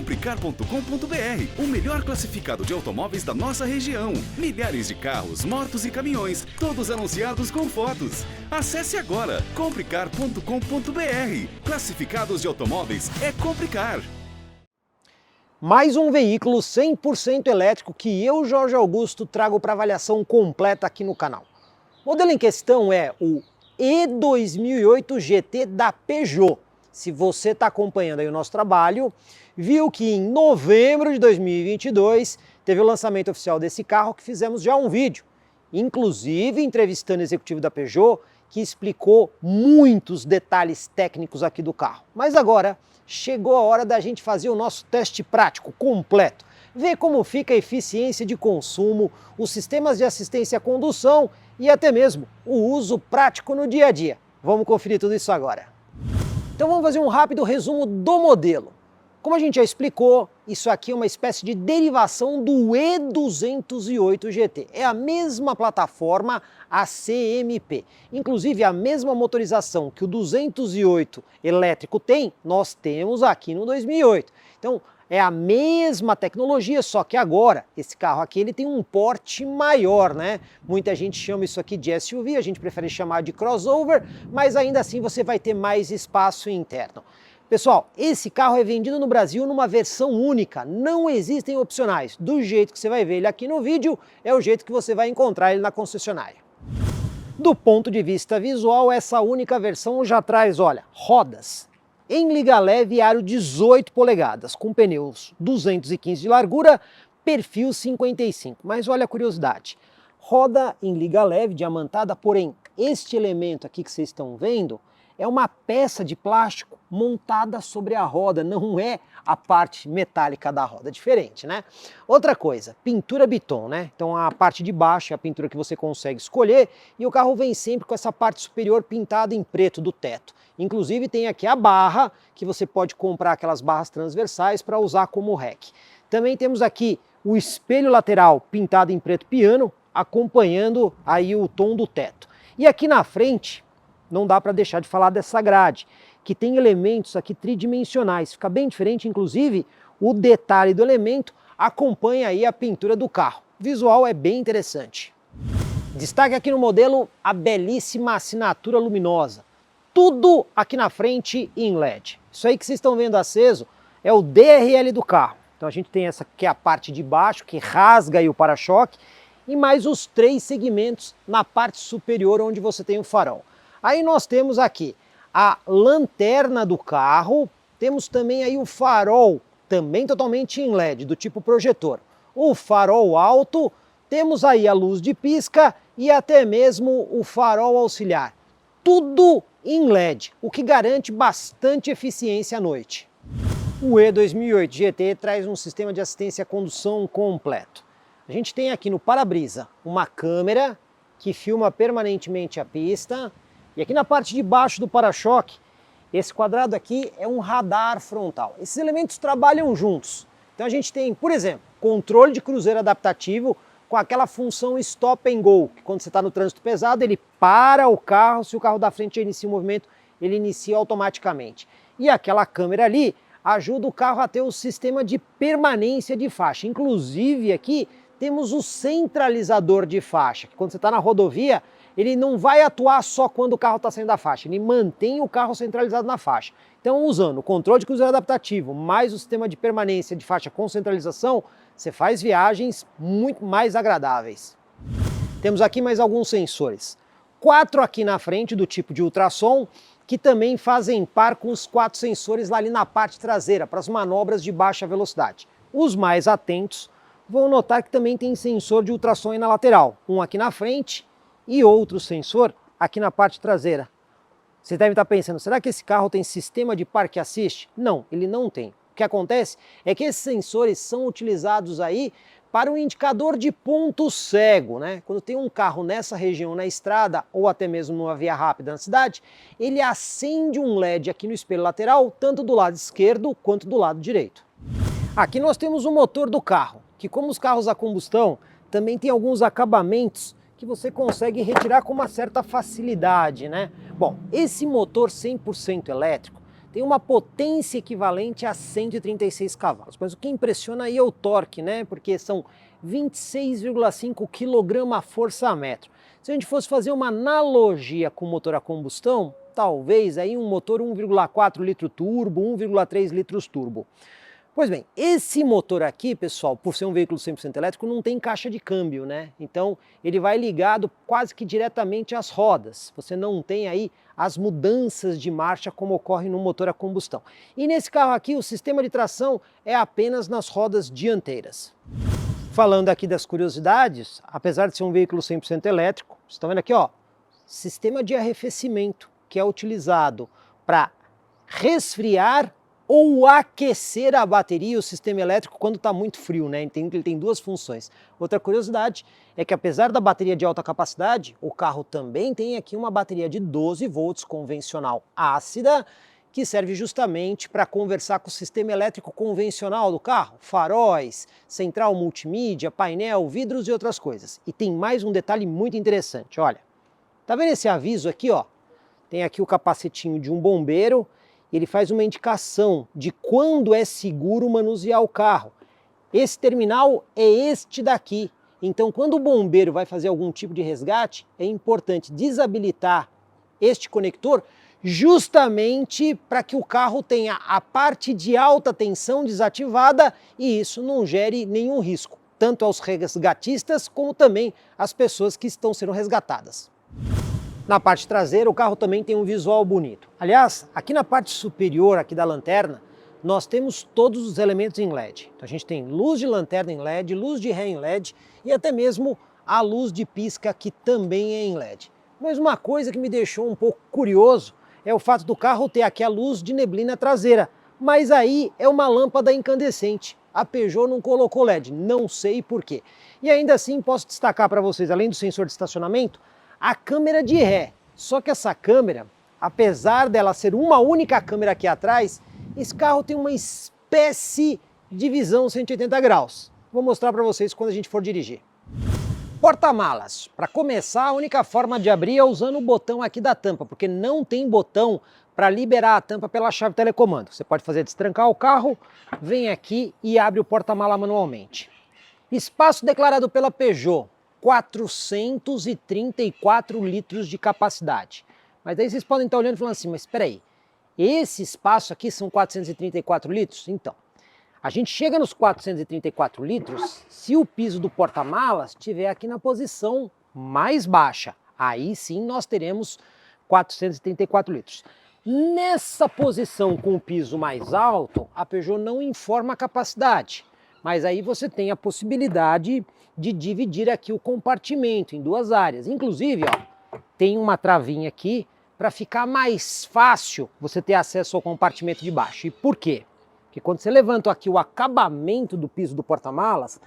Comprecar.com.br, o melhor classificado de automóveis da nossa região. Milhares de carros, motos e caminhões, todos anunciados com fotos. Acesse agora comprecar.com.br. Classificados de automóveis é Comprecar. Mais um veículo 100% elétrico que eu, Jorge Augusto, trago para avaliação completa aqui no canal. O modelo em questão é o E2008 GT da Peugeot. Se você está acompanhando aí o nosso trabalho, viu que em novembro de 2022 teve o lançamento oficial desse carro, que fizemos já um vídeo, inclusive entrevistando o executivo da Peugeot, que explicou muitos detalhes técnicos aqui do carro. Mas agora chegou a hora da gente fazer o nosso teste prático completo, ver como fica a eficiência de consumo, os sistemas de assistência à condução e até mesmo o uso prático no dia a dia. Vamos conferir tudo isso agora. Então vamos fazer um rápido resumo do modelo. Como a gente já explicou, isso aqui é uma espécie de derivação do E208 GT. É a mesma plataforma, a CMP. Inclusive a mesma motorização que o 208 elétrico tem, nós temos aqui no 2008. Então é a mesma tecnologia, só que agora esse carro aqui ele tem um porte maior, né? Muita gente chama isso aqui de SUV, a gente prefere chamar de crossover, mas ainda assim você vai ter mais espaço interno. Pessoal, esse carro é vendido no Brasil numa versão única, não existem opcionais. Do jeito que você vai ver ele aqui no vídeo, é o jeito que você vai encontrar ele na concessionária. Do ponto de vista visual, essa única versão já traz, olha, rodas em liga leve e aro 18 polegadas, com pneus 215 de largura, perfil 55. Mas olha a curiosidade, roda em liga leve, diamantada, porém este elemento aqui que vocês estão vendo é uma peça de plástico montada sobre a roda, não é a parte metálica da roda, diferente, né? Outra coisa, pintura Biton, né? Então a parte de baixo é a pintura que você consegue escolher e o carro vem sempre com essa parte superior pintada em preto do teto. Inclusive tem aqui a barra, que você pode comprar aquelas barras transversais para usar como rack. Também temos aqui o espelho lateral pintado em preto piano, acompanhando aí o tom do teto. E aqui na frente, não dá para deixar de falar dessa grade, que tem elementos aqui tridimensionais, fica bem diferente, inclusive o detalhe do elemento acompanha aí a pintura do carro. O visual é bem interessante. Destaque aqui no modelo a belíssima assinatura luminosa, tudo aqui na frente em LED. Isso aí que vocês estão vendo aceso é o DRL do carro. Então a gente tem essa que é a parte de baixo, que rasga aí o para-choque, e mais os 3 segmentos na parte superior onde você tem o farol. Aí nós temos aqui a lanterna do carro, temos também aí o farol, também totalmente em LED, do tipo projetor. O farol alto, temos aí a luz de pisca e até mesmo o farol auxiliar. Tudo em LED, o que garante bastante eficiência à noite. O E2008 GT traz um sistema de assistência à condução completo. A gente tem aqui no para-brisa uma câmera que filma permanentemente a pista. E aqui na parte de baixo do para-choque, esse quadrado aqui é um radar frontal. Esses elementos trabalham juntos. Então a gente tem, por exemplo, controle de cruzeiro adaptativo com aquela função stop and go, que quando você está no trânsito pesado, ele para o carro, se o carro da frente inicia o movimento, ele inicia automaticamente. E aquela câmera ali ajuda o carro a ter o sistema de permanência de faixa. Inclusive aqui temos o centralizador de faixa, que quando você está na rodovia, ele não vai atuar só quando o carro está saindo da faixa, ele mantém o carro centralizado na faixa. Então, usando o controle de cruzeiro adaptativo, mais o sistema de permanência de faixa com centralização, você faz viagens muito mais agradáveis. Temos aqui mais alguns sensores. 4 aqui na frente, do tipo de ultrassom, que também fazem par com os 4 sensores lá ali na parte traseira, para as manobras de baixa velocidade. Os mais atentos vão notar que também tem sensor de ultrassom aí na lateral, um aqui na frente e outro sensor aqui na parte traseira. Você deve estar pensando, será que esse carro tem sistema de parque assist? Não, ele não tem. O que acontece é que esses sensores são utilizados aí para um indicador de ponto cego, né? Quando tem um carro nessa região na estrada ou até mesmo numa via rápida na cidade, ele acende um LED aqui no espelho lateral, tanto do lado esquerdo quanto do lado direito. Aqui nós temos o motor do carro, que como os carros a combustão, também tem alguns acabamentos que você consegue retirar com uma certa facilidade, né? Bom, esse motor 100% elétrico tem uma potência equivalente a 136 cavalos. Mas o que impressiona aí é o torque, né? Porque são 26,5 kgfm. Se a gente fosse fazer uma analogia com o motor a combustão, talvez aí um motor 1,4 litro turbo, 1,3 litros turbo. Pois bem, esse motor aqui, pessoal, por ser um veículo 100% elétrico, não tem caixa de câmbio, né? Então ele vai ligado quase que diretamente às rodas. Você não tem aí as mudanças de marcha como ocorre no motor a combustão. E nesse carro aqui, o sistema de tração é apenas nas rodas dianteiras. Falando aqui das curiosidades, apesar de ser um veículo 100% elétrico, vocês estão vendo aqui, ó, sistema de arrefecimento, que é utilizado para resfriar ou aquecer a bateria, o sistema elétrico, quando está muito frio, né? Ele tem duas funções. Outra curiosidade é que, apesar da bateria de alta capacidade, o carro também tem aqui uma bateria de 12 volts convencional ácida, que serve justamente para conversar com o sistema elétrico convencional do carro, faróis, central multimídia, painel, vidros e outras coisas. E tem mais um detalhe muito interessante, olha. Tá vendo esse aviso aqui, ó? Tem aqui o capacetinho de um bombeiro, ele faz uma indicação de quando é seguro manusear o carro. Esse terminal é este daqui. Então, quando o bombeiro vai fazer algum tipo de resgate, é importante desabilitar este conector justamente para que o carro tenha a parte de alta tensão desativada e isso não gere nenhum risco, tanto aos resgatistas como também às pessoas que estão sendo resgatadas. Na parte traseira, o carro também tem um visual bonito. Aliás, aqui na parte superior aqui da lanterna, nós temos todos os elementos em LED. Então a gente tem luz de lanterna em LED, luz de ré em LED e até mesmo a luz de pisca que também é em LED. Mas uma coisa que me deixou um pouco curioso é o fato do carro ter aqui a luz de neblina traseira, mas aí é uma lâmpada incandescente. A Peugeot não colocou LED, não sei por quê. E ainda assim posso destacar para vocês, além do sensor de estacionamento, a câmera de ré. Só que essa câmera, apesar dela ser uma única câmera aqui atrás, esse carro tem uma espécie de visão 180 graus. Vou mostrar para vocês quando a gente for dirigir. Porta-malas. Para começar, a única forma de abrir é usando o botão aqui da tampa, porque não tem botão para liberar a tampa pela chave telecomando. Você pode fazer destrancar o carro, vem aqui e abre o porta-mala manualmente. Espaço declarado pela Peugeot. 434 litros de capacidade. Mas aí vocês podem estar olhando e falando assim, mas espera aí, esse espaço aqui são 434 litros? Então, a gente chega nos 434 litros se o piso do porta-malas estiver aqui na posição mais baixa. Aí sim nós teremos 434 litros. Nessa posição com o piso mais alto, a Peugeot não informa a capacidade. Mas aí você tem a possibilidade de dividir aqui o compartimento em duas áreas. Inclusive, ó, tem uma travinha aqui para ficar mais fácil você ter acesso ao compartimento de baixo. E por quê? Porque quando você levanta aqui o acabamento do piso do porta-malas,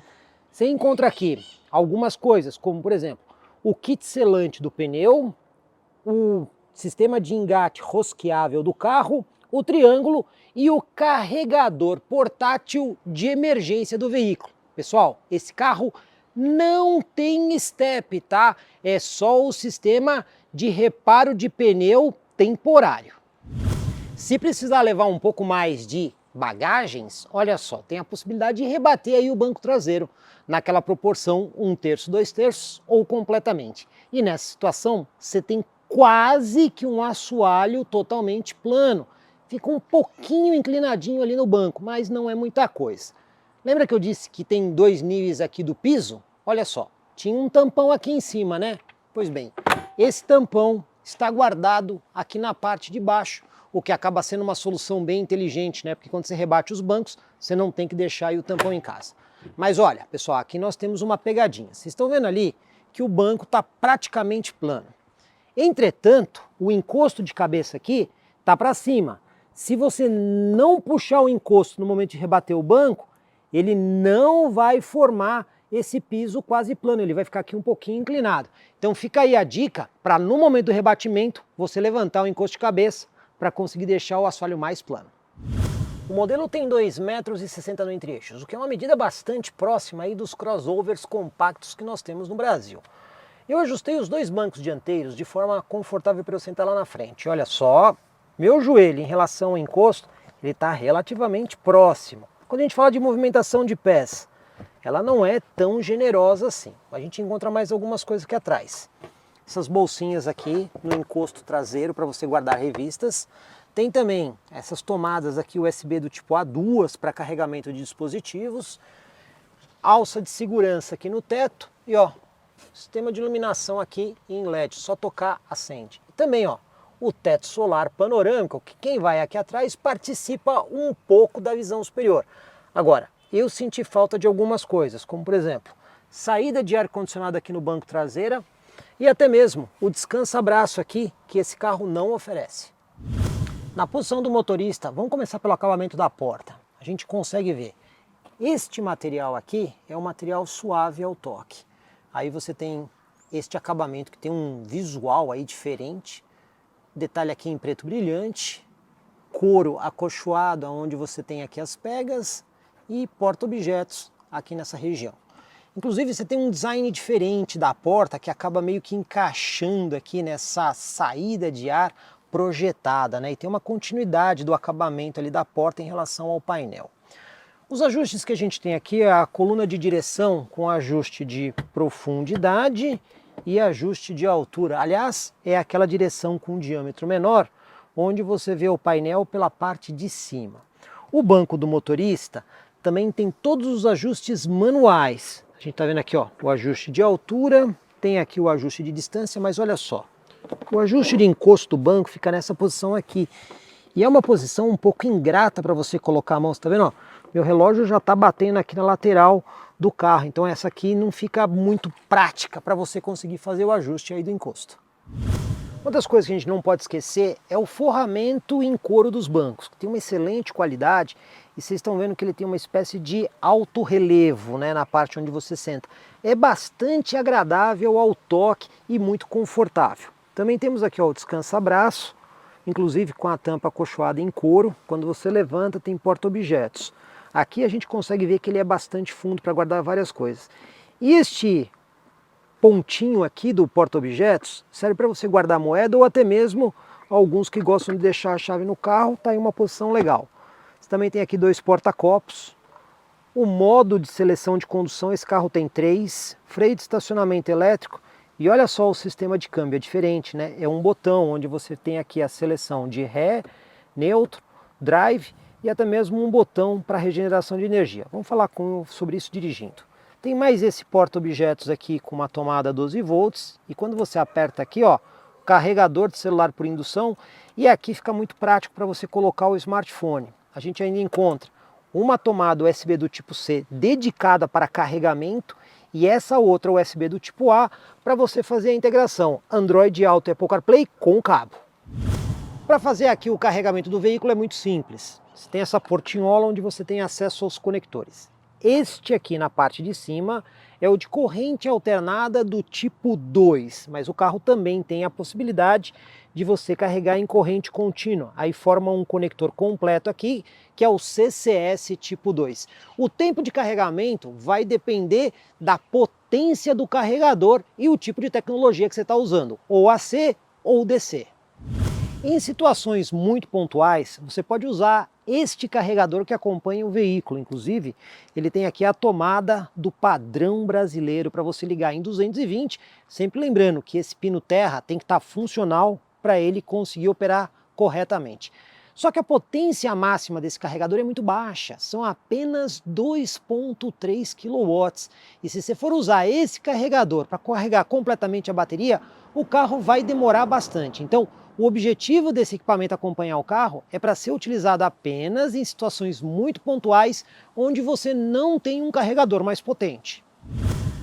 você encontra aqui algumas coisas, como por exemplo, o kit selante do pneu, o sistema de engate rosqueável do carro, o triângulo e o carregador portátil de emergência do veículo. Pessoal, esse carro não tem step, tá? É só o sistema de reparo de pneu temporário. Se precisar levar um pouco mais de bagagens, olha só, tem a possibilidade de rebater aí o banco traseiro naquela proporção 1/3, 2/3 ou completamente. E nessa situação, você tem quase que um assoalho totalmente plano. Fica um pouquinho inclinadinho ali no banco, mas não é muita coisa. Lembra que eu disse que tem 2 níveis aqui do piso? Olha só, tinha um tampão aqui em cima, né? Pois bem, esse tampão está guardado aqui na parte de baixo, o que acaba sendo uma solução bem inteligente, né? Porque quando você rebate os bancos, você não tem que deixar aí o tampão em casa. Mas olha, pessoal, aqui nós temos uma pegadinha. Vocês estão vendo ali que o banco está praticamente plano. Entretanto, o encosto de cabeça aqui está para cima. Se você não puxar o encosto no momento de rebater o banco, ele não vai formar esse piso quase plano, ele vai ficar aqui um pouquinho inclinado. Então fica aí a dica para no momento do rebatimento você levantar o encosto de cabeça para conseguir deixar o assoalho mais plano. O modelo tem 2,60 metros no entre-eixos, o que é uma medida bastante próxima aí dos crossovers compactos que nós temos no Brasil. Eu ajustei os dois bancos dianteiros de forma confortável para eu sentar lá na frente. Olha só, meu joelho em relação ao encosto, ele está relativamente próximo. Quando a gente fala de movimentação de pés, ela não é tão generosa assim. A gente encontra mais algumas coisas aqui atrás. Essas bolsinhas aqui no encosto traseiro para você guardar revistas. Tem também essas tomadas aqui USB do tipo A, duas para carregamento de dispositivos. Alça de segurança aqui no teto e ó, sistema de iluminação aqui em LED, só tocar acende. E também ó, o teto solar panorâmico, que quem vai aqui atrás participa um pouco da visão superior. Agora, eu senti falta de algumas coisas, como por exemplo, saída de ar-condicionado aqui no banco traseira e até mesmo o descansa-braço aqui, que esse carro não oferece. Na posição do motorista, vamos começar pelo acabamento da porta. A gente consegue ver. Este material aqui é um material suave ao toque. Aí você tem este acabamento que tem um visual aí diferente. Detalhe aqui em preto brilhante. Couro acolchoado, onde você tem aqui as pegas. E porta-objetos aqui nessa região. Inclusive você tem um design diferente da porta que acaba meio que encaixando aqui nessa saída de ar projetada, né? E tem uma continuidade do acabamento ali da porta em relação ao painel. Os ajustes que a gente tem aqui é a coluna de direção com ajuste de profundidade e ajuste de altura. Aliás, é aquela direção com diâmetro menor, onde você vê o painel pela parte de cima. O banco do motorista também tem todos os ajustes manuais. A gente está vendo aqui ó, o ajuste de altura, tem aqui o ajuste de distância, mas olha só, o ajuste de encosto do banco fica nessa posição aqui. E é uma posição um pouco ingrata para você colocar a mão, você está vendo? Ó, meu relógio já está batendo aqui na lateral do carro, então essa aqui não fica muito prática para você conseguir fazer o ajuste aí do encosto. Uma das coisas que a gente não pode esquecer é o forramento em couro dos bancos, que tem uma excelente qualidade e vocês estão vendo que ele tem uma espécie de alto relevo, né, na parte onde você senta. É bastante agradável ao toque e muito confortável. Também temos aqui ó, o descansa-braço, inclusive com a tampa acolchoada em couro. Quando você levanta tem porta-objetos. Aqui a gente consegue ver que ele é bastante fundo para guardar várias coisas. E este pontinho aqui do porta-objetos serve para você guardar moeda ou até mesmo alguns que gostam de deixar a chave no carro, está em uma posição legal. Você também tem aqui dois porta-copos. O modo de seleção de condução, esse carro tem 3, freio de estacionamento elétrico e olha só o sistema de câmbio, é diferente, né? É um botão onde você tem aqui a seleção de ré, neutro, drive e até mesmo um botão para regeneração de energia. Vamos falar sobre isso dirigindo. Tem mais esse porta-objetos aqui com uma tomada 12 volts e quando você aperta aqui, ó, carregador de celular por indução e aqui fica muito prático para você colocar o smartphone. A gente ainda encontra uma tomada USB do tipo C dedicada para carregamento e essa outra USB do tipo A para você fazer a integração Android Auto e Apple CarPlay com cabo. Para fazer aqui o carregamento do veículo é muito simples. Você tem essa portinhola onde você tem acesso aos conectores. Este aqui na parte de cima é o de corrente alternada do tipo 2, mas o carro também tem a possibilidade de você carregar em corrente contínua. Aí forma um conector completo aqui, que é o CCS tipo 2. O tempo de carregamento vai depender da potência do carregador e o tipo de tecnologia que você está usando, ou AC ou DC. Em situações muito pontuais, você pode usar este carregador que acompanha o veículo. Inclusive, ele tem aqui a tomada do padrão brasileiro para você ligar em 220, sempre lembrando que esse pino terra tem que estar funcional para ele conseguir operar corretamente. Só que a potência máxima desse carregador é muito baixa, são apenas 2,3 kW. E se você for usar esse carregador para carregar completamente a bateria, o carro vai demorar bastante. Então, o objetivo desse equipamento acompanhar o carro é para ser utilizado apenas em situações muito pontuais, onde você não tem um carregador mais potente.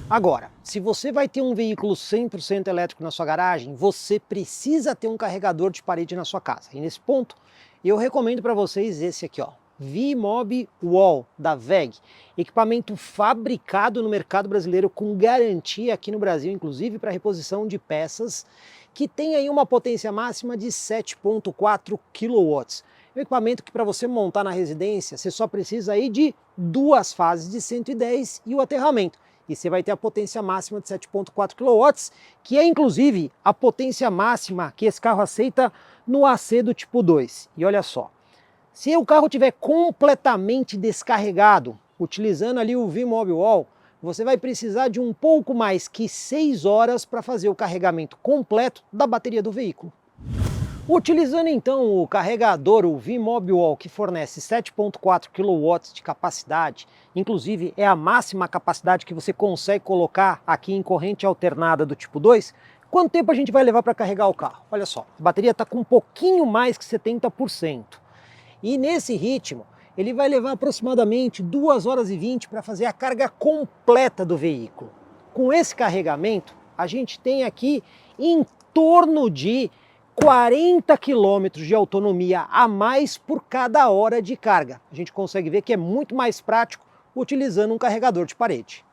Agora, se você vai ter um veículo 100% elétrico na sua garagem, você precisa ter um carregador de parede na sua casa. E nesse ponto, eu recomendo para vocês esse aqui, ó, VMOB Wall da WEG, equipamento fabricado no mercado brasileiro com garantia aqui no Brasil, inclusive para reposição de peças, que tem aí uma potência máxima de 7,4 kW. É um equipamento que para você montar na residência, você só precisa aí de 2 fases de 110 e o aterramento. e você vai ter a potência máxima de 7,4 kW, que é inclusive a potência máxima que esse carro aceita no AC do tipo 2. E olha só, se o carro estiver completamente descarregado, utilizando ali o V-Mobile Wall, você vai precisar de um pouco mais que 6 horas para fazer o carregamento completo da bateria do veículo. Utilizando então o carregador, o V-Mobile Wall, que fornece 7,4 kW de capacidade, inclusive é a máxima capacidade que você consegue colocar aqui em corrente alternada do tipo 2, quanto tempo a gente vai levar para carregar o carro? Olha só, a bateria está com um pouquinho mais que 70%. E nesse ritmo, ele vai levar aproximadamente 2 horas e 20 para fazer a carga completa do veículo. Com esse carregamento, a gente tem aqui em torno de 40 km de autonomia a mais por cada hora de carga. A gente consegue ver que é muito mais prático utilizando um carregador de parede.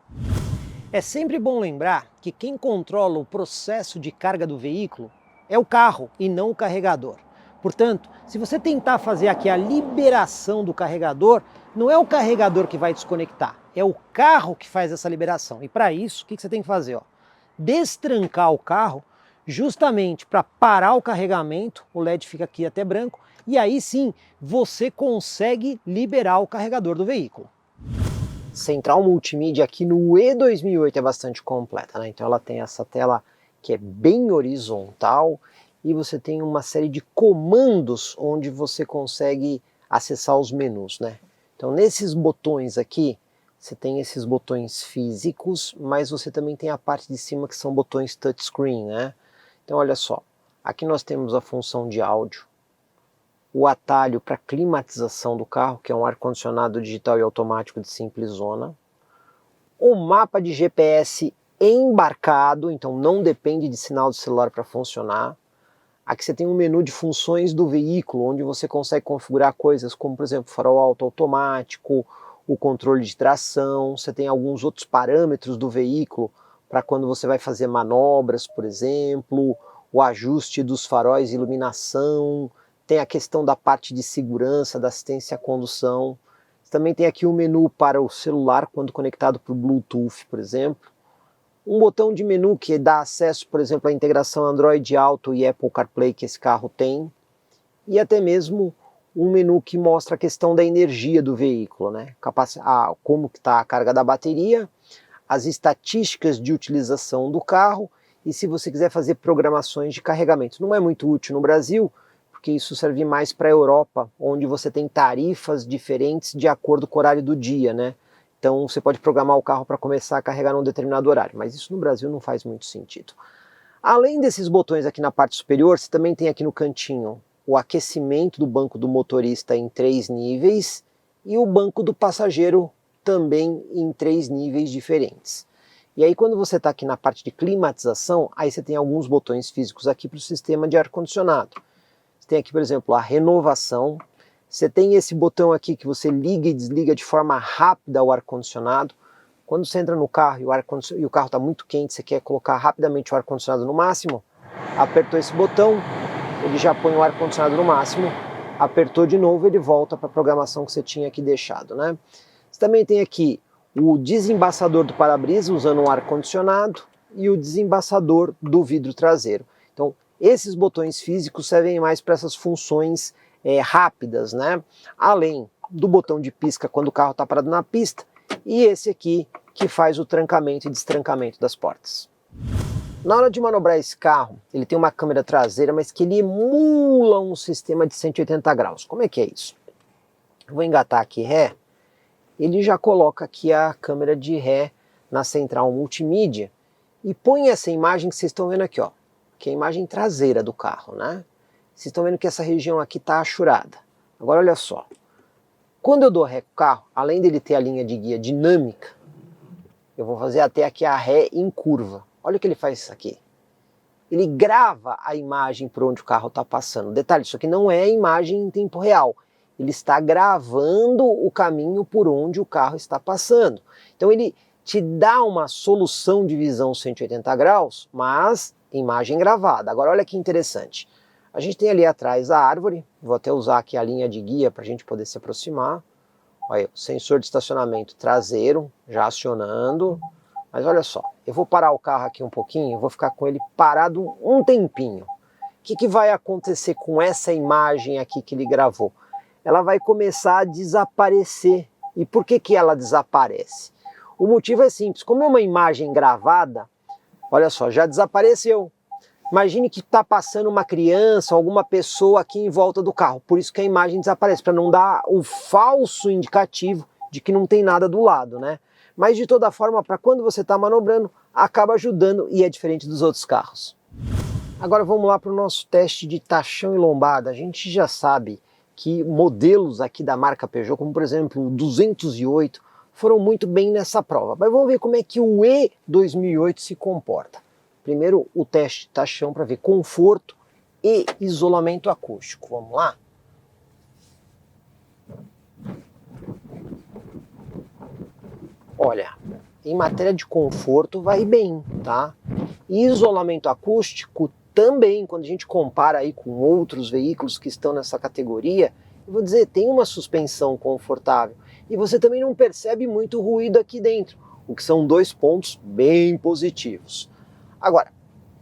É sempre bom lembrar que quem controla o processo de carga do veículo é o carro e não o carregador. Portanto, se você tentar fazer aqui a liberação do carregador, não é o carregador que vai desconectar, é o carro que faz essa liberação. E para isso, o que você tem que fazer? Destrancar o carro, justamente para parar o carregamento, o LED fica aqui até branco, e aí sim você consegue liberar o carregador do veículo. Central multimídia aqui no E2008 é bastante completa, né? Então ela tem essa tela que é bem horizontal e você tem uma série de comandos onde você consegue acessar os menus, né? Então nesses botões aqui, você tem esses botões físicos, mas você também tem a parte de cima que são botões touchscreen, né? Então olha só, aqui nós temos a função de áudio, o atalho para climatização do carro, que é um ar-condicionado digital e automático de simples zona, o mapa de GPS embarcado, então não depende de sinal de celular para funcionar. Aqui você tem um menu de funções do veículo, onde você consegue configurar coisas como, por exemplo, farol alto automático, o controle de tração, você tem alguns outros parâmetros do veículo para quando você vai fazer manobras, por exemplo, o ajuste dos faróis de iluminação, tem a questão da parte de segurança, da assistência à condução. Você também tem aqui o menu para o celular quando conectado por Bluetooth, por exemplo. Um botão de menu que dá acesso, por exemplo, à integração Android Auto e Apple CarPlay que esse carro tem. E até mesmo um menu que mostra a questão da energia do veículo, né? Como está a carga da bateria, as estatísticas de utilização do carro e se você quiser fazer programações de carregamento. Não é muito útil no Brasil, porque isso serve mais para a Europa, onde você tem tarifas diferentes de acordo com o horário do dia, né? Então você pode programar o carro para começar a carregar num determinado horário, mas isso no Brasil não faz muito sentido. Além desses botões aqui na parte superior, você também tem aqui no cantinho o aquecimento do banco do motorista em 3 níveis e o banco do passageiro também em 3 níveis diferentes. E aí quando você está aqui na parte de climatização, aí você tem alguns botões físicos aqui para o sistema de ar-condicionado. Você tem aqui, por exemplo, a renovação, você tem esse botão aqui que você liga e desliga de forma rápida o ar-condicionado. Quando você entra no carro e o carro está muito quente, você quer colocar rapidamente o ar-condicionado no máximo, apertou esse botão, ele já põe o ar-condicionado no máximo, apertou de novo, ele volta para a programação que você tinha aqui deixado, né? Você também tem aqui o desembaçador do para-brisa usando um ar-condicionado e o desembaçador do vidro traseiro. Então, esses botões físicos servem mais para essas funções rápidas, né? Além do botão de pisca quando o carro está parado na pista e esse aqui que faz o trancamento e destrancamento das portas. Na hora de manobrar esse carro, ele tem uma câmera traseira, mas que ele emula um sistema de 180 graus. Como é que é isso? Eu vou engatar aqui ré, ele já coloca aqui a câmera de ré na central multimídia e põe essa imagem que vocês estão vendo aqui, ó, que é a imagem traseira do carro, né? Vocês estão vendo que essa região aqui está achurada. Agora olha só, quando eu dou ré com o carro, além dele ter a linha de guia dinâmica, eu vou fazer até aqui a ré em curva. Olha o que ele faz isso aqui. Ele grava a imagem por onde o carro está passando. Detalhe, isso aqui não é imagem em tempo real. Ele está gravando o caminho por onde o carro está passando. Então ele te dá uma solução de visão 180 graus, mas imagem gravada. Agora olha que interessante. A gente tem ali atrás a árvore, vou até usar aqui a linha de guia para a gente poder se aproximar. Olha, o sensor de estacionamento traseiro já acionando, Mas olha só, eu vou parar o carro aqui um pouquinho, vou ficar com ele parado um tempinho. O que vai acontecer com essa imagem aqui que ele gravou? Ela vai começar a desaparecer. E por que ela desaparece? O motivo é simples, como é uma imagem gravada, olha só, já desapareceu. Imagine que está passando uma criança, alguma pessoa aqui em volta do carro, por isso que a imagem desaparece, para não dar o falso indicativo de que não tem nada do lado, né? Mas de toda forma, para quando você está manobrando, acaba ajudando e é diferente dos outros carros. Agora vamos lá para o nosso teste de tachão e lombada. A gente já sabe que modelos aqui da marca Peugeot, como por exemplo o 208, foram muito bem nessa prova. Mas vamos ver como é que o E2008 se comporta. Primeiro o teste de tachão para ver conforto e isolamento acústico. Vamos lá? Olha, em matéria de conforto vai bem, tá? E isolamento acústico também, quando a gente compara aí com outros veículos que estão nessa categoria, eu vou dizer, tem uma suspensão confortável. E você também não percebe muito ruído aqui dentro, o que são dois pontos bem positivos. Agora,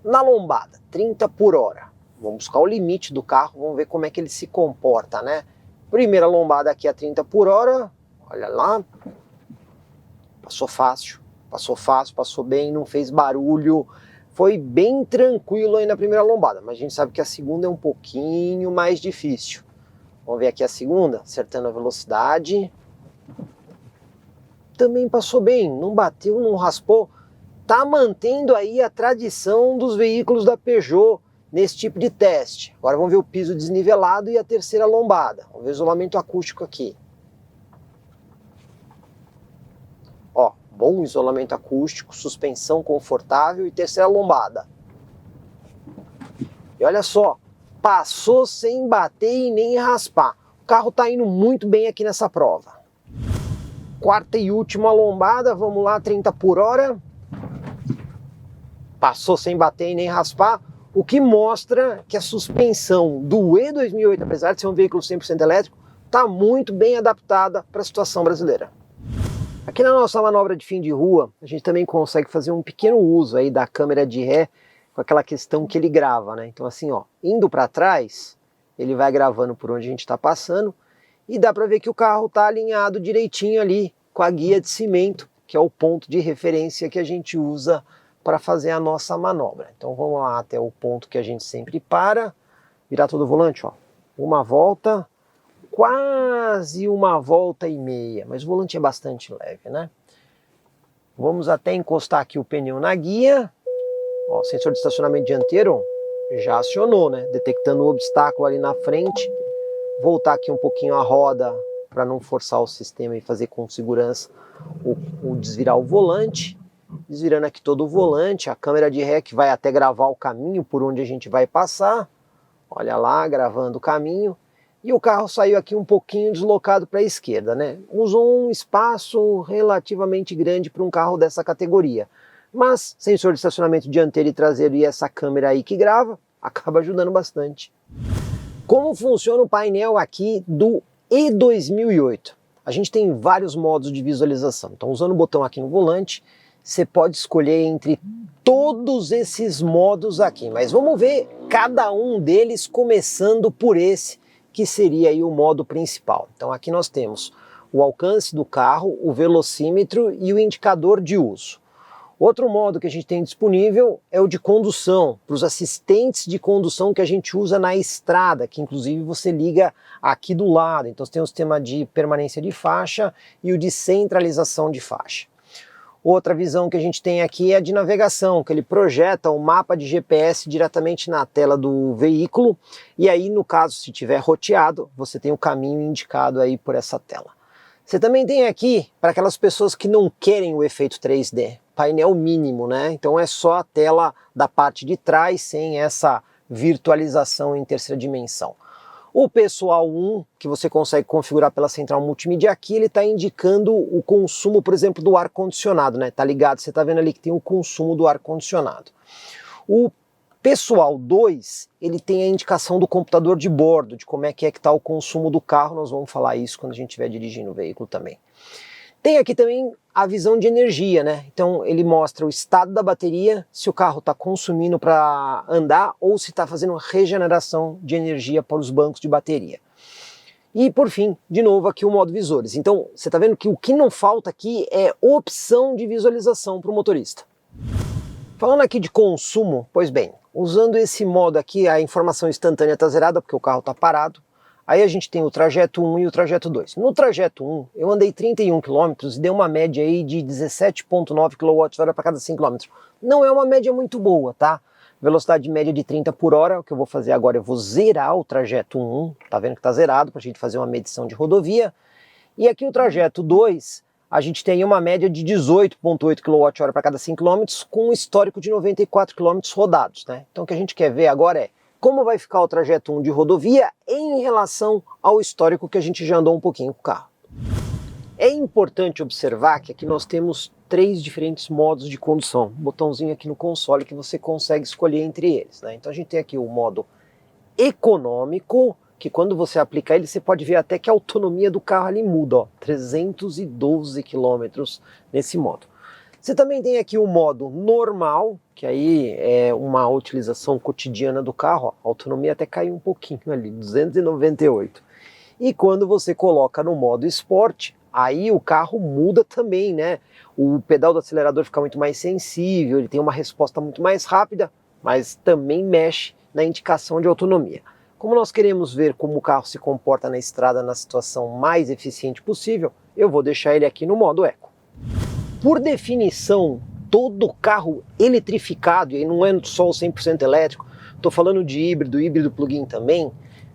na lombada, 30 por hora, vamos buscar o limite do carro, vamos ver como é que ele se comporta, né? Primeira lombada aqui a 30 por hora, olha lá, passou fácil, passou bem, não fez barulho, foi bem tranquilo aí na primeira lombada, mas a gente sabe que a segunda é um pouquinho mais difícil. Vamos ver aqui a segunda, acertando a velocidade. Também passou bem, não bateu, não raspou. Tá mantendo aí a tradição dos veículos da Peugeot nesse tipo de teste. Agora vamos ver o piso desnivelado e a terceira lombada. Vamos ver o isolamento acústico aqui. Ó, bom isolamento acústico, suspensão confortável e terceira lombada. E olha só, passou sem bater e nem raspar. O carro tá indo muito bem aqui nessa prova. Quarta e última lombada, vamos lá, 30 por hora. Passou sem bater e nem raspar, o que mostra que a suspensão do E2008, apesar de ser um veículo 100% elétrico, está muito bem adaptada para a situação brasileira. Aqui na nossa manobra de fim de rua, a gente também consegue fazer um pequeno uso aí da câmera de ré, com aquela questão que ele grava, né? Então assim, ó, indo para trás, ele vai gravando por onde a gente está passando, e dá para ver que o carro está alinhado direitinho ali com a guia de cimento, que é o ponto de referência que a gente usa para fazer a nossa manobra. Então vamos lá até o ponto que a gente sempre para, virar todo o volante, ó, uma volta, quase uma volta e meia, mas o volante é bastante leve, né? Vamos até encostar aqui o pneu na guia, ó, sensor de estacionamento dianteiro já acionou, né? Detectando o obstáculo ali na frente, voltar aqui um pouquinho a roda para não forçar o sistema e fazer com segurança o desvirar o volante. Desvirando aqui todo o volante, a câmera de ré que vai até gravar o caminho por onde a gente vai passar. Olha lá, gravando o caminho. E o carro saiu aqui um pouquinho deslocado para a esquerda, né? Usou um espaço relativamente grande para um carro dessa categoria. Mas sensor de estacionamento dianteiro e traseiro e essa câmera aí que grava, acaba ajudando bastante. Como funciona o painel aqui do E2008? A gente tem vários modos de visualização. Então, usando o botão aqui no volante, você pode escolher entre todos esses modos aqui, mas vamos ver cada um deles começando por esse, que seria aí o modo principal. Então aqui nós temos o alcance do carro, o velocímetro e o indicador de uso. Outro modo que a gente tem disponível é o de condução, para os assistentes de condução que a gente usa na estrada, que inclusive você liga aqui do lado. Então você tem o sistema de permanência de faixa e o de centralização de faixa. Outra visão que a gente tem aqui é a de navegação, que ele projeta o mapa de GPS diretamente na tela do veículo, e aí no caso, se tiver roteado, você tem o caminho indicado aí por essa tela. Você também tem aqui, para aquelas pessoas que não querem o efeito 3D, painel mínimo, né? Então é só a tela da parte de trás, sem essa virtualização em terceira dimensão. O Pessoal 1, que você consegue configurar pela central multimídia aqui, ele está indicando o consumo, por exemplo, do ar-condicionado, né? Tá ligado? Você está vendo ali que tem o consumo do ar-condicionado. O Pessoal 2, ele tem a indicação do computador de bordo, de como é que está o consumo do carro. Nós vamos falar isso quando a gente estiver dirigindo o veículo também. Tem aqui também a visão de energia, né? Então ele mostra o estado da bateria, se o carro está consumindo para andar ou se está fazendo regeneração de energia para os bancos de bateria. E por fim, de novo aqui o modo visores. Então você está vendo que o que não falta aqui é opção de visualização para o motorista. Falando aqui de consumo, pois bem, usando esse modo aqui a informação instantânea está zerada porque o carro está parado. Aí a gente tem o trajeto 1 e o trajeto 2. No trajeto 1, eu andei 31 km e dei uma média aí de 17,9 kWh para cada 100 km. Não é uma média muito boa, tá? Velocidade média de 30 por hora. O que eu vou fazer agora, eu vou zerar o trajeto 1. Tá vendo que tá zerado para a gente fazer uma medição de rodovia. E aqui o trajeto 2, a gente tem uma média de 18,8 kWh para cada 100 km com um histórico de 94 km rodados, né? Então o que a gente quer ver agora é como vai ficar o trajeto 1 de rodovia em relação ao histórico que a gente já andou um pouquinho com o carro. É importante observar que aqui nós temos 3 diferentes modos de condução. Um botãozinho aqui no console que você consegue escolher entre eles, né? Então a gente tem aqui o modo econômico, que quando você aplicar ele, você pode ver até que a autonomia do carro ali muda, ó, 312 km nesse modo. Você também tem aqui o modo normal, que aí é uma utilização cotidiana do carro, ó, a autonomia até caiu um pouquinho ali, 298. E quando você coloca no modo esporte, aí o carro muda também, né? O pedal do acelerador fica muito mais sensível, ele tem uma resposta muito mais rápida, mas também mexe na indicação de autonomia. Como nós queremos ver como o carro se comporta na estrada na situação mais eficiente possível, eu vou deixar ele aqui no modo eco. Por definição, todo carro eletrificado, e não é só o 100% elétrico, estou falando de híbrido plug-in também,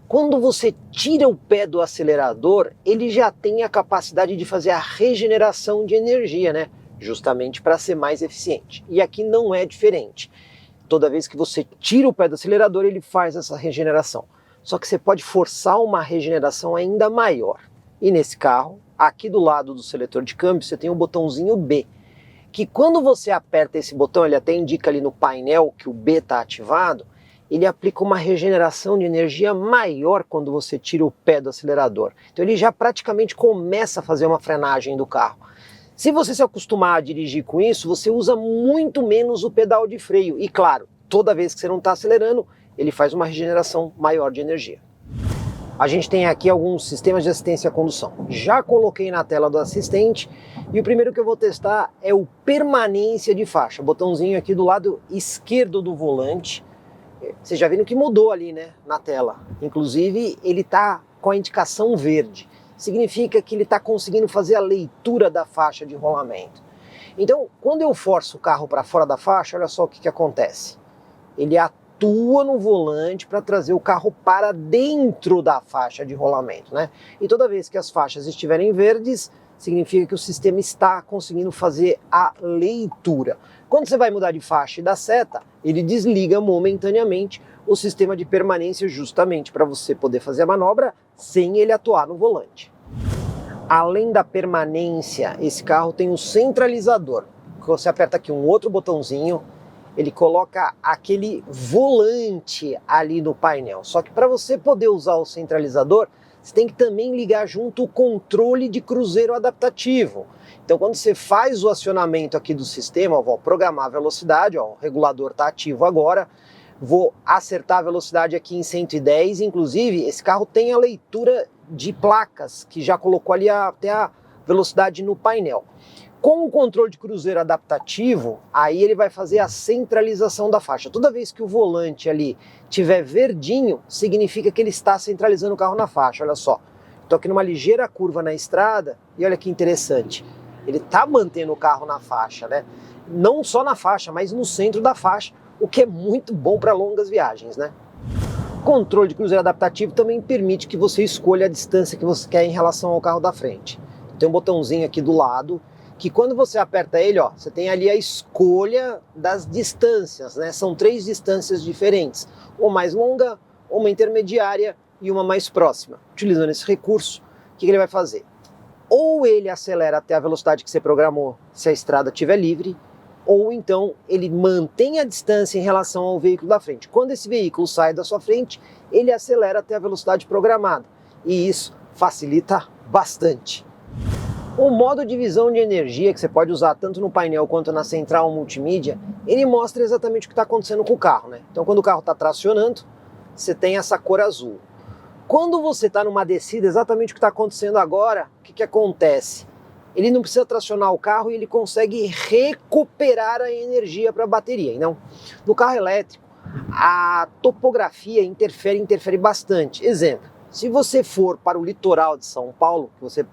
quando você tira o pé do acelerador, ele já tem a capacidade de fazer a regeneração de energia, né? Justamente para ser mais eficiente. E aqui não é diferente. Toda vez que você tira o pé do acelerador, ele faz essa regeneração. Só que você pode forçar uma regeneração ainda maior. E nesse carro, aqui do lado do seletor de câmbio, você tem o botãozinho B, que quando você aperta esse botão, ele até indica ali no painel que o B está ativado, ele aplica uma regeneração de energia maior quando você tira o pé do acelerador. Então ele já praticamente começa a fazer uma frenagem do carro. Se você se acostumar a dirigir com isso, você usa muito menos o pedal de freio. E claro, toda vez que você não está acelerando, ele faz uma regeneração maior de energia. A gente tem aqui alguns sistemas de assistência à condução. Já coloquei na tela do assistente e o primeiro que eu vou testar é o permanência de faixa. Botãozinho aqui do lado esquerdo do volante. Vocês já viram que mudou ali, né, na tela. Inclusive ele está com a indicação verde. Significa que ele está conseguindo fazer a leitura da faixa de rolamento. Então, quando eu forço o carro para fora da faixa, olha só o que acontece. Ele atua no volante para trazer o carro para dentro da faixa de rolamento, né? E toda vez que as faixas estiverem verdes, significa que o sistema está conseguindo fazer a leitura. Quando você vai mudar de faixa e dar seta, ele desliga momentaneamente o sistema de permanência justamente para você poder fazer a manobra sem ele atuar no volante. Além da permanência, esse carro tem um centralizador. Você aperta aqui um outro botãozinho, ele coloca aquele volante ali no painel. Só que para você poder usar o centralizador, você tem que também ligar junto o controle de cruzeiro adaptativo. Então quando você faz o acionamento aqui do sistema, eu vou programar a velocidade, ó, o regulador está ativo agora, vou acertar a velocidade aqui em 110, inclusive esse carro tem a leitura de placas, que já colocou ali até a velocidade no painel. Com o controle de cruzeiro adaptativo, aí ele vai fazer a centralização da faixa. Toda vez que o volante ali tiver verdinho, significa que ele está centralizando o carro na faixa, olha só. Estou aqui numa ligeira curva na estrada e olha que interessante. Ele está mantendo o carro na faixa, né? Não só na faixa, mas no centro da faixa, o que é muito bom para longas viagens, né? O controle de cruzeiro adaptativo também permite que você escolha a distância que você quer em relação ao carro da frente. Tem um botãozinho aqui do lado, que quando você aperta ele, ó, você tem ali a escolha das distâncias, né? São 3 distâncias diferentes, uma mais longa, uma intermediária e uma mais próxima. Utilizando esse recurso, o que ele vai fazer? Ou ele acelera até a velocidade que você programou, se a estrada estiver livre, ou então ele mantém a distância em relação ao veículo da frente. Quando esse veículo sai da sua frente, ele acelera até a velocidade programada, e isso facilita bastante. O modo de visão de energia, que você pode usar tanto no painel quanto na central multimídia, ele mostra exatamente o que está acontecendo com o carro, né? Então quando o carro está tracionando, você tem essa cor azul. Quando você está numa descida, exatamente o que está acontecendo agora, o que acontece? Ele não precisa tracionar o carro e ele consegue recuperar a energia para a bateria. Então, no carro elétrico, a topografia interfere bastante. Exemplo, se você for para o litoral de São Paulo, que você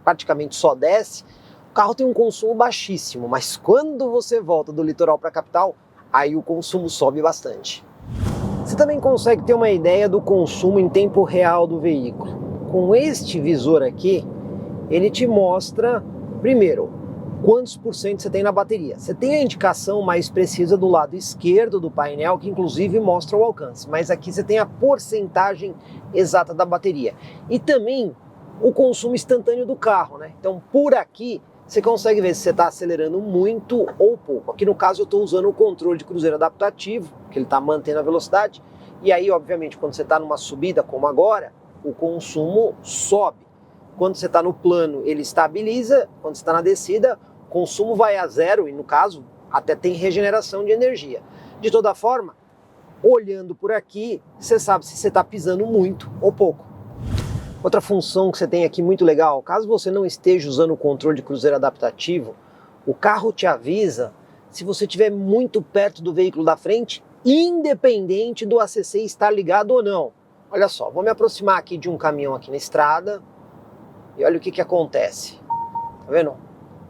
praticamente só desce, o carro tem um consumo baixíssimo, mas quando você volta do litoral para a capital, aí o consumo sobe bastante. Você também consegue ter uma ideia do consumo em tempo real do veículo. Com este visor aqui, ele te mostra, primeiro, quantos por cento você tem na bateria. Você tem a indicação mais precisa do lado esquerdo do painel, que inclusive mostra o alcance, mas aqui você tem a porcentagem exata da bateria. E também o consumo instantâneo do carro, né? Então por aqui você consegue ver se você está acelerando muito ou pouco. Aqui no caso eu estou usando o controle de cruzeiro adaptativo, que ele está mantendo a velocidade, e aí obviamente quando você está numa subida como agora, o consumo sobe. Quando você está no plano, ele estabiliza. Quando você está na descida, o consumo vai a zero e, no caso, até tem regeneração de energia. De toda forma, olhando por aqui, você sabe se você está pisando muito ou pouco. Outra função que você tem aqui muito legal, caso você não esteja usando o controle de cruzeiro adaptativo, o carro te avisa se você estiver muito perto do veículo da frente, independente do ACC estar ligado ou não. Olha só, vou me aproximar aqui de um caminhão aqui na estrada. E olha o que acontece, tá vendo?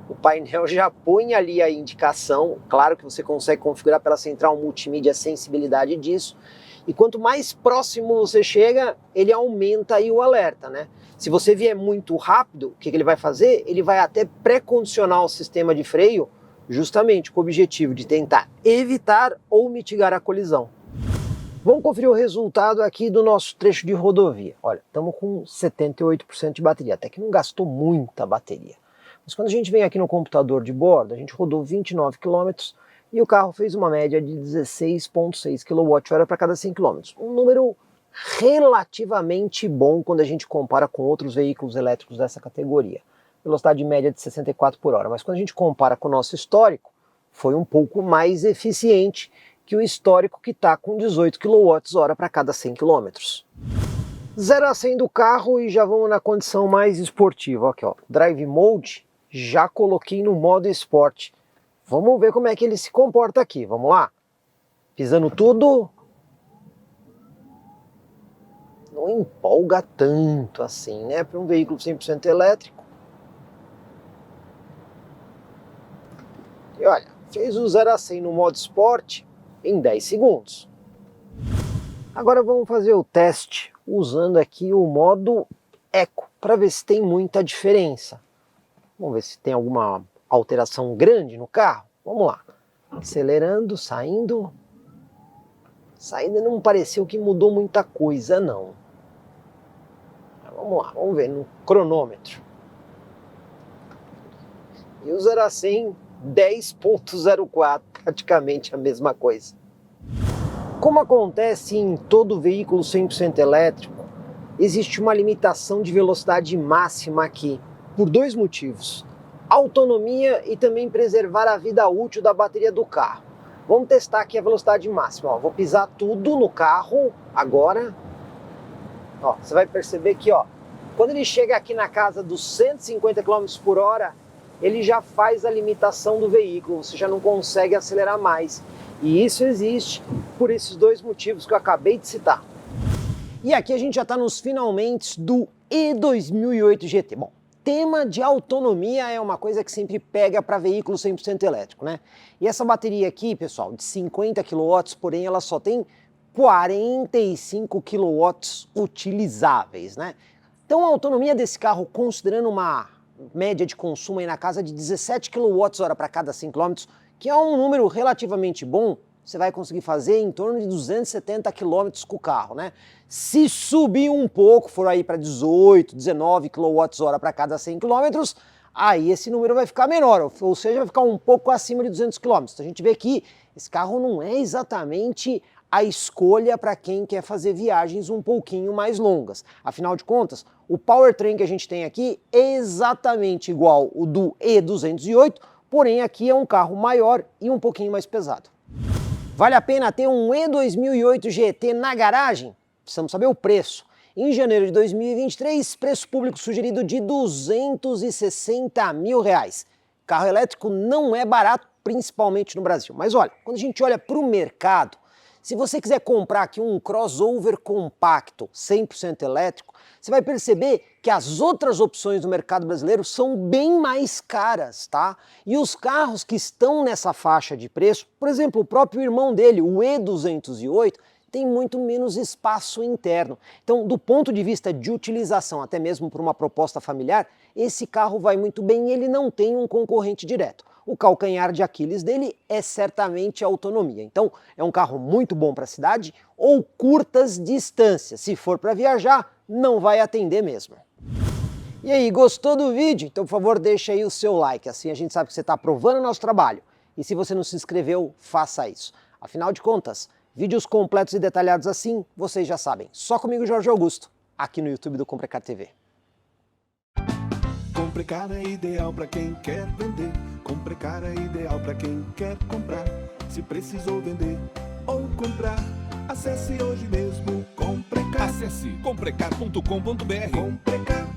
O painel já põe ali a indicação, claro que você consegue configurar pela central multimídia a sensibilidade disso, e quanto mais próximo você chega, ele aumenta aí o alerta, né? Se você vier muito rápido, o que ele vai fazer? Ele vai até pré-condicionar o sistema de freio, justamente com o objetivo de tentar evitar ou mitigar a colisão. Vamos conferir o resultado aqui do nosso trecho de rodovia. Olha, estamos com 78% de bateria, até que não gastou muita bateria. Mas quando a gente vem aqui no computador de bordo, a gente rodou 29 km e o carro fez uma média de 16,6 kWh para cada 100 km. Um número relativamente bom quando a gente compara com outros veículos elétricos dessa categoria. Velocidade média de 64 por hora, mas quando a gente compara com o nosso histórico, foi um pouco mais eficiente que o histórico que está com 18 kWh para cada 100 km. 0 a 100 do carro e já vamos na condição mais esportiva. Aqui, ó, Drive Mode, já coloquei no modo Sport. Vamos ver como é que ele se comporta aqui, vamos lá? Pisando tudo. Não empolga tanto assim, né? Para um veículo 100% elétrico. E olha, fez o 0 a 100 no modo Sport em 10 segundos. Agora vamos fazer o teste usando aqui o modo Eco, para ver se tem muita diferença. Vamos ver se tem alguma alteração grande no carro. Vamos lá. Acelerando, saindo. Saindo não pareceu que mudou muita coisa, não. Vamos lá, vamos ver no cronômetro. E o 0 a 100, 10,04, praticamente a mesma coisa. Como acontece em todo veículo 100% elétrico, existe uma limitação de velocidade máxima aqui, por dois motivos. Autonomia e também preservar a vida útil da bateria do carro. Vamos testar aqui a velocidade máxima. Ó, vou pisar tudo no carro agora. Ó, você vai perceber que ó, quando ele chega aqui na casa dos 150 km por hora, ele já faz a limitação do veículo, você já não consegue acelerar mais. E isso existe por esses dois motivos que eu acabei de citar. E aqui a gente já está nos finalmente do E2008 GT. Bom, tema de autonomia é uma coisa que sempre pega para veículo 100% elétrico, né? E essa bateria aqui, pessoal, de 50 kW, porém ela só tem 45 kW utilizáveis, né? Então a autonomia desse carro, considerando uma média de consumo aí na casa de 17 kWh para cada 100 km, que é um número relativamente bom, você vai conseguir fazer em torno de 270 km com o carro, né? Se subir um pouco, for aí para 18, 19 kWh para cada 100 km, aí esse número vai ficar menor, ou seja, vai ficar um pouco acima de 200 km. Então a gente vê que esse carro não é exatamente a escolha para quem quer fazer viagens um pouquinho mais longas. Afinal de contas, o powertrain que a gente tem aqui é exatamente igual o do E208, porém aqui é um carro maior e um pouquinho mais pesado. Vale a pena ter um E2008 GT na garagem? Precisamos saber o preço. Em janeiro de 2023, preço público sugerido de R$260 mil. Carro elétrico não é barato, principalmente no Brasil. Mas olha, quando a gente olha para o mercado, se você quiser comprar aqui um crossover compacto 100% elétrico, você vai perceber que as outras opções do mercado brasileiro são bem mais caras, tá? E os carros que estão nessa faixa de preço, por exemplo, o próprio irmão dele, o E208, tem muito menos espaço interno. Então, do ponto de vista de utilização, até mesmo para uma proposta familiar, esse carro vai muito bem e ele não tem um concorrente direto. O calcanhar de Aquiles dele é certamente a autonomia. Então, é um carro muito bom para a cidade ou curtas distâncias. Se for para viajar, não vai atender mesmo. E aí, gostou do vídeo? Então, por favor, deixa aí o seu like, assim a gente sabe que você está aprovando o nosso trabalho. E se você não se inscreveu, faça isso. Afinal de contas, vídeos completos e detalhados assim, vocês já sabem. Só comigo, Jorge Augusto, aqui no YouTube do Comprecar TV. Comprecar é ideal para quem quer vender. Comprecar é ideal para quem quer comprar. Se precisou vender ou comprar, acesse hoje mesmo Comprecar. Acesse comprecar.com.br. Comprecar.